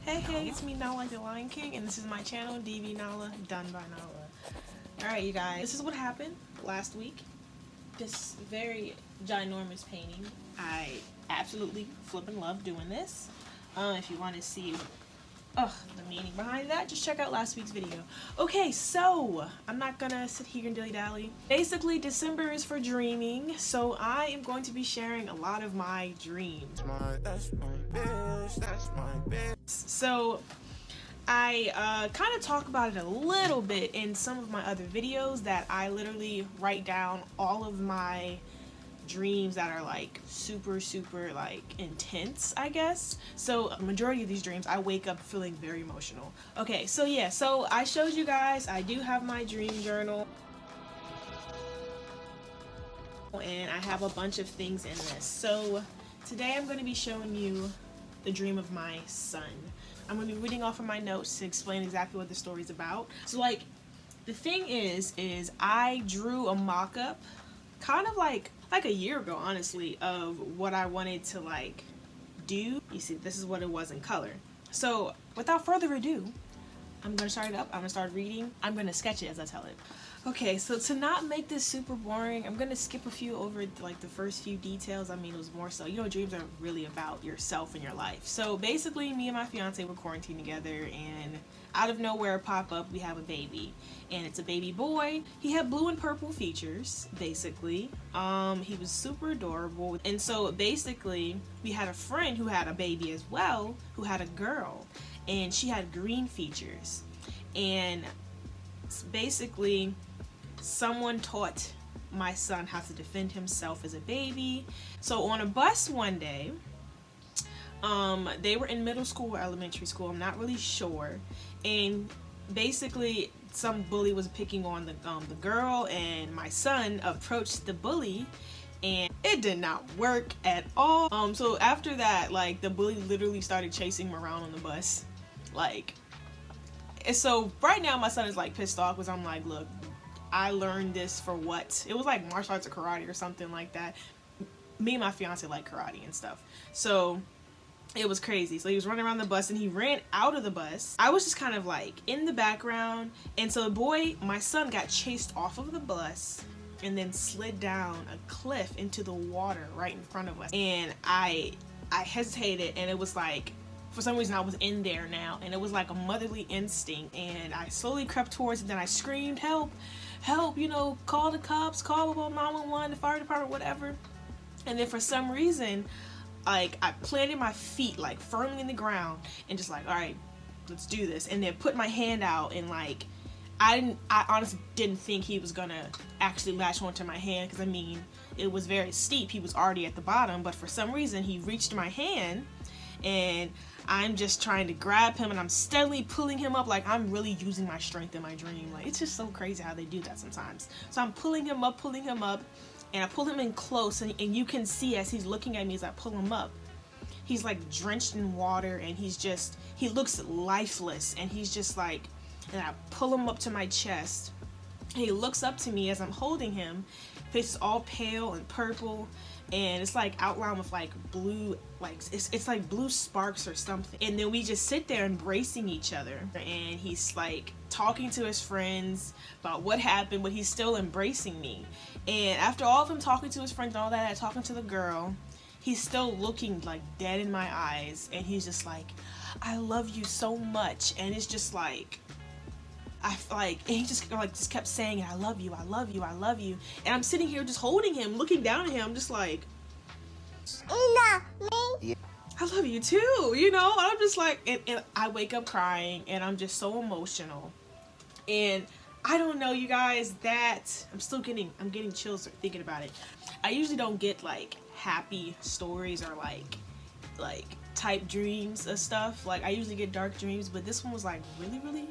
Hey, it's me, Naila the Lion King, and this is my channel, DBNaila, done by Naila. Alright, you guys, this is what happened last week. This very ginormous painting. I absolutely flippin' love doing this. If you want to see the meaning behind that, just check out last week's video. Okay, so I'm not gonna sit here and dilly-dally. Basically, December is for dreaming, so I am going to be sharing a lot of my dreams. That's my bitch. So I kind of talk about it a little bit in some of my other videos, that I literally write down all of my dreams that are like super like intense, I guess. So a majority of these dreams I wake up feeling very emotional. Okay, so yeah, so I showed you guys I do have my dream journal, and I have a bunch of things in this. So today I'm going to be showing you the dream of my son. I'm going to be reading off of my notes to explain exactly what the story's about. So like, the thing is I drew a mock-up kind of like a year ago, honestly, of what I wanted to like do. You see, this is what it was in color. So without further ado, I'm gonna start it up. I'm gonna start reading. I'm gonna sketch it as I tell it. Okay, so to not make this super boring, I'm gonna skip a few over like the first few details. I mean, it was more so, you know, dreams are really about yourself and your life. So basically, me and my fiance were quarantined together, and out of nowhere pop up, we have a baby, and it's a baby boy. He had blue and purple features, basically. He was super adorable. And so basically, we had a friend who had a baby as well, who had a girl, and she had green features. And basically, someone taught my son how to defend himself as a baby. So on a bus one day, they were in middle school or elementary school, I'm not really sure, and basically some bully was picking on the girl, and my son approached the bully, and it did not work at all. So after that, like, the bully literally started chasing him around on the bus, like. And so right now my son is like pissed off because I'm like, look, I learned this for what? It was like martial arts or karate or something like that. Me and my fiance like karate and stuff. So it was crazy. So he was running around the bus and he ran out of the bus. I was just kind of like in the background. And so the boy, my son, got chased off of the bus and then slid down a cliff into the water right in front of us. And I hesitated, and it was like, for some reason I was in there now, and it was like a motherly instinct, and I slowly crept towards it, and then I screamed, help, help, you know, call the cops, call 911, the fire department, whatever. And then for some reason, like, I planted my feet like firmly in the ground and just like, all right, let's do this. And then put my hand out, and like, I honestly didn't think he was gonna actually latch onto my hand, because I mean, it was very steep. He was already at the bottom, but for some reason he reached my hand, and I'm just trying to grab him, and I'm steadily pulling him up, like I'm really using my strength in my dream. Like, it's just so crazy how they do that sometimes. So I'm pulling him up, and I pull him in close, and you can see as he's looking at me as I pull him up, he's like drenched in water, and he looks lifeless, and he's just like, and I pull him up to my chest, and he looks up to me as I'm holding him. Face is all pale and purple, and it's like outlined with like blue, like it's like blue sparks or something. And then we just sit there embracing each other, and he's like talking to his friends about what happened, but he's still embracing me. And after all of him talking to his friends and all that, talking to the girl, he's still looking like dead in my eyes, and he's just like, I love you so much. And it's just like, and he just kept saying it, I love you, I love you, I love you. And I'm sitting here just holding him, looking down at him, just like, I love you too, you know. And I'm just like, and I wake up crying, and I'm just so emotional. And I don't know, you guys, that I'm getting chills thinking about it. I usually don't get like happy stories or like type dreams and stuff. Like, I usually get dark dreams, but this one was like really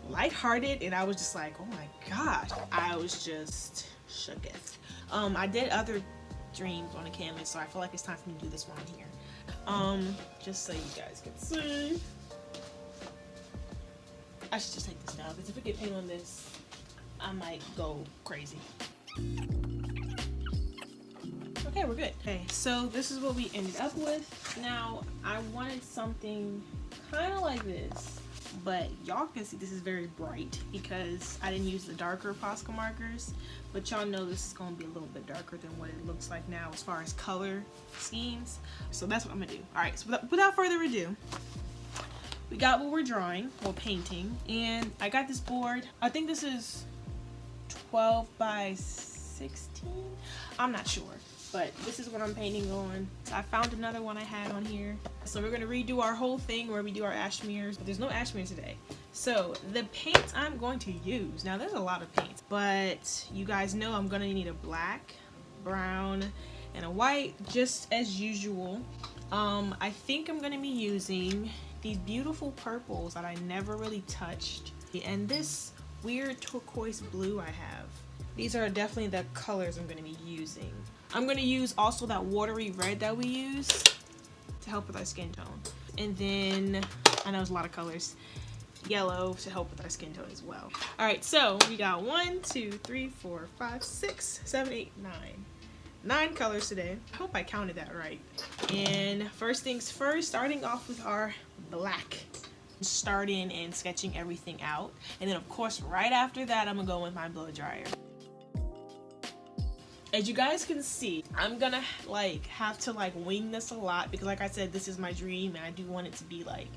lighthearted, and I was just like, oh my god, I was just shooketh. I did other dreams on the canvas, so I feel like it's time for me to do this one here. Just so you guys can see. I should just take this down, because if we get paint on this, I might go crazy. Okay, we're good. Okay, so this is what we ended up with. Now, I wanted something kind of like this, but y'all can see this is very bright because I didn't use the darker Posca markers, but y'all know this is going to be a little bit darker than what it looks like now as far as color schemes. So that's what I'm going to do. All right, so without further ado, we got what we're drawing, or painting, and I got this board. I think this is 12 by 16. I'm not sure, but this is what I'm painting on. So I found another one I had on here. So we're gonna redo our whole thing where we do our ash mirrors, but there's no ash mirror today. So the paints I'm going to use, now there's a lot of paints, but you guys know I'm gonna need a black, brown, and a white, just as usual. I think I'm gonna be using these beautiful purples that I never really touched, and this weird turquoise blue I have. These are definitely the colors I'm going to be using. I'm going to use also that watery red that we use to help with our skin tone. And then, I know it's a lot of colors, yellow to help with our skin tone as well. Alright, so we got 1, 2, 3, 4, 5, 6, 7, 8, 9. 9 colors today. I hope I counted that right. And first things first, starting off with our black. Starting and sketching everything out. And then of course, right after that, I'm gonna go with my blow dryer. As you guys can see, I'm gonna have to wing this a lot because like I said, this is my dream and I do want it to be like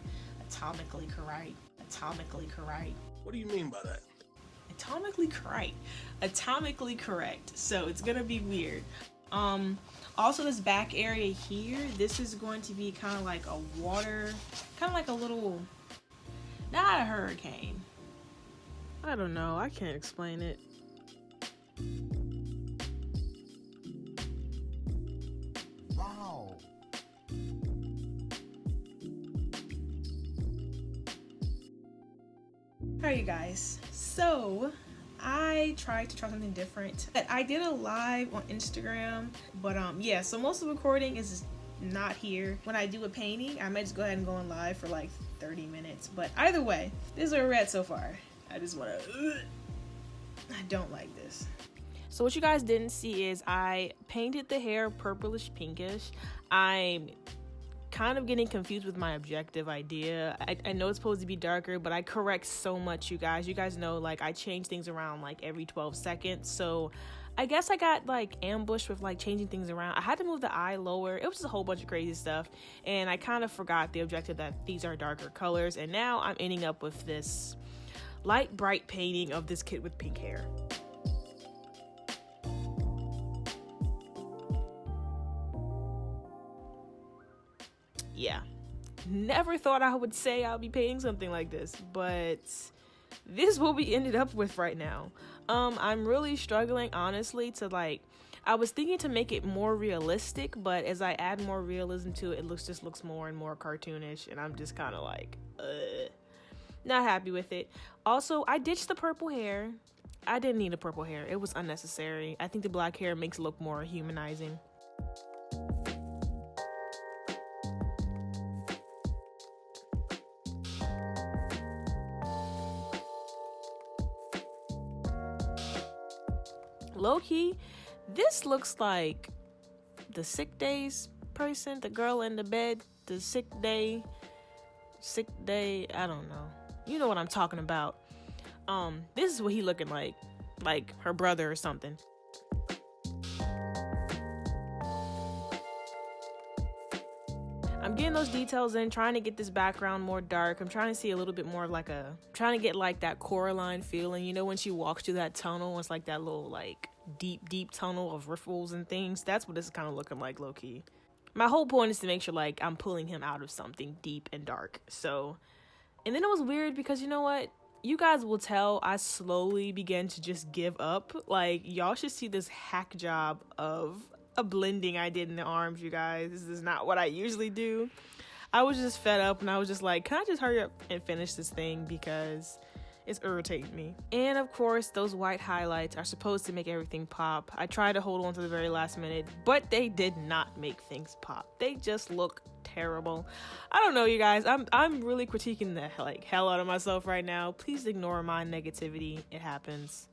atomically correct. Atomically correct. What do you mean by that? Atomically correct. Atomically correct. So it's gonna be weird. Also this back area here, this is going to be kind of like a water, kind of like a little, not a hurricane. I don't know, I can't explain it. Wow. Alright you guys, so I tried to try something different. I did a live on Instagram, but yeah, so most of the recording is not here. When I do a painting, I might just go ahead and go on live for like 30 minutes. But either way, this is where we're at so far. I just want to, I don't like this. So what you guys didn't see is I painted the hair purplish pinkish. I'm kind of getting confused with my objective idea. I know it's supposed to be darker, but I correct so much, you guys. You guys know, like, I change things around like every 12 seconds. So I guess I got like ambushed with like changing things around. I had to move the eye lower. It was just a whole bunch of crazy stuff. And I kind of forgot the objective that these are darker colors. And now I'm ending up with this light bright painting of this kid with pink hair. Yeah, never thought I would say I'll be painting something like this, but this is what we ended up with right now. I'm really struggling, honestly, to I was thinking to make it more realistic, but as I add more realism to it, it just looks more and more cartoonish, and I'm just kind of not happy with it. Also, I ditched the purple hair. I didn't need a purple hair. It was unnecessary. I think the black hair makes it look more humanizing. Low-key, this looks like the sick days person, the girl in the bed, the sick day, I don't know. You know what I'm talking about. This is what he looking like her brother or something. I'm getting those details in, trying to get this background more dark. I'm trying to see a little bit more of trying to get like that Coraline feeling. You know, when she walks through that tunnel, it's like that little deep tunnel of riffles and things. That's what this is kind of looking like, low-key. My whole point is to make sure I'm pulling him out of something deep and dark. So, and then it was weird because you know what? You guys will tell I slowly began to just give up. Y'all should see this hack job of a blending I did in the arms, you guys. This is not what I usually do. I was just fed up and I was just like, can I just hurry up and finish this thing because it's irritating me. And of course, those white highlights are supposed to make everything pop. I tried to hold on to the very last minute, but they did not make things pop. They just look terrible. I don't know, you guys. I'm really critiquing the hell out of myself right now. Please ignore my negativity. It happens.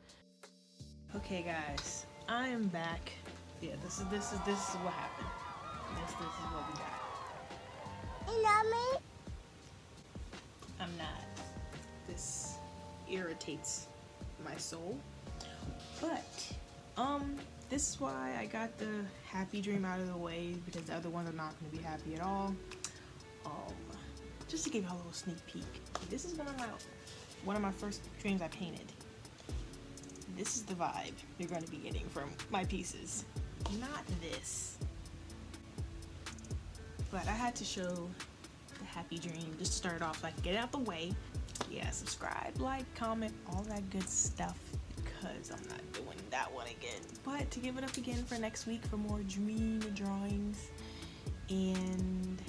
Okay, guys. I am back. Yeah, this is what happened. This is what we got. You love me? I'm not. This irritates my soul. But this is why I got the happy dream out of the way, because the other ones are not going to be happy at all. Just to give you a little sneak peek, this is one of my first dreams I painted. This is the vibe you're going to be getting from my pieces, not this. But I had to show the happy dream just to start off, so I can get it out the way. Yeah, subscribe, like, comment, all that good stuff, because I'm not doing that one again. But to give it up again for next week for more dream drawings. And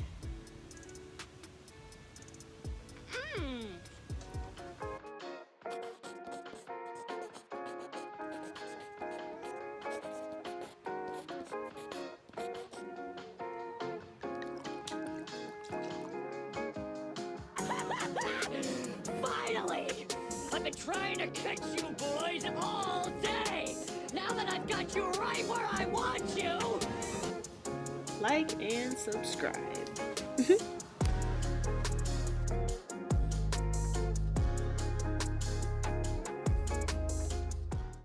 Finally! I've been trying to catch you boys all day! Now that I've got you right where I want you! like and subscribe.